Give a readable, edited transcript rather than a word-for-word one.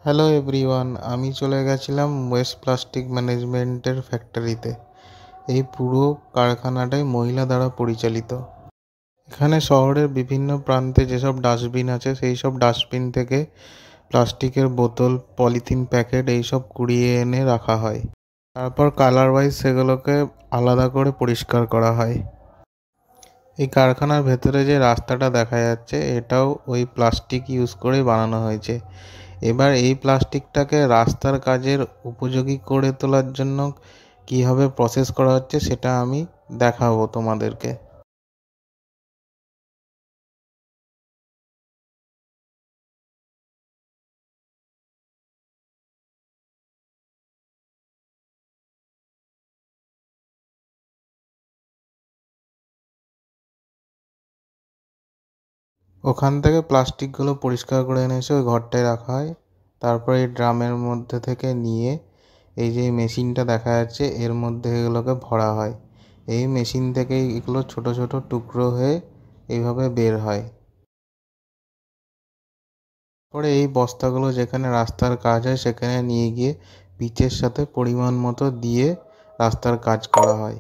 Hello everyone, আমি চলে গেছিলাম ওয়েস্ট প্লাস্টিক ম্যানেজমেন্টের ফ্যাক্টরিতে। এই পুরো কারখানাটাই মহিলা দ্বারা পরিচালিত। এখানে শহরের বিভিন্ন প্রান্তে যেসব ডাস্টবিন আছে সেই সব ডাস্টবিন থেকে প্লাস্টিকের বোতল, পলিথিন প্যাকেট এইসব কুড়িয়ে এনে রাখা হয়। তারপর কালার ওয়াইজ সেগুলোকে আলাদা করে পরিষ্কার করা হয়। এই কারখানার ভেতরে যে রাস্তাটা দেখা যাচ্ছে এটাও ওই প্লাস্টিক ইউজ করেই বানানো হয়েছে। এবার এই প্লাস্টিকটাকে রাস্তার কাজের উপযোগী করে তোলার জন্য কীভাবে প্রসেস করা হচ্ছে সেটা আমি দেখাবো তোমাদেরকে। ওখান থেকে প্লাস্টিকগুলো পরিষ্কার করে এনে এসে ওই ঘরটায় রাখা হয়। তারপর এই ড্রামের মধ্যে থেকে নিয়ে এই যে মেশিনটা দেখা যাচ্ছে এর মধ্যে এগুলোকে ভরা হয়। এই মেশিন থেকেই এগুলো ছোট ছোট টুকরো হয়ে এইভাবে বের হয়। পরে এই বস্তাগুলো যেখানে রাস্তার কাজ হয় সেখানে নিয়ে গিয়ে পিচের সাথে পরিমাণ মতো দিয়ে রাস্তার কাজ করা হয়।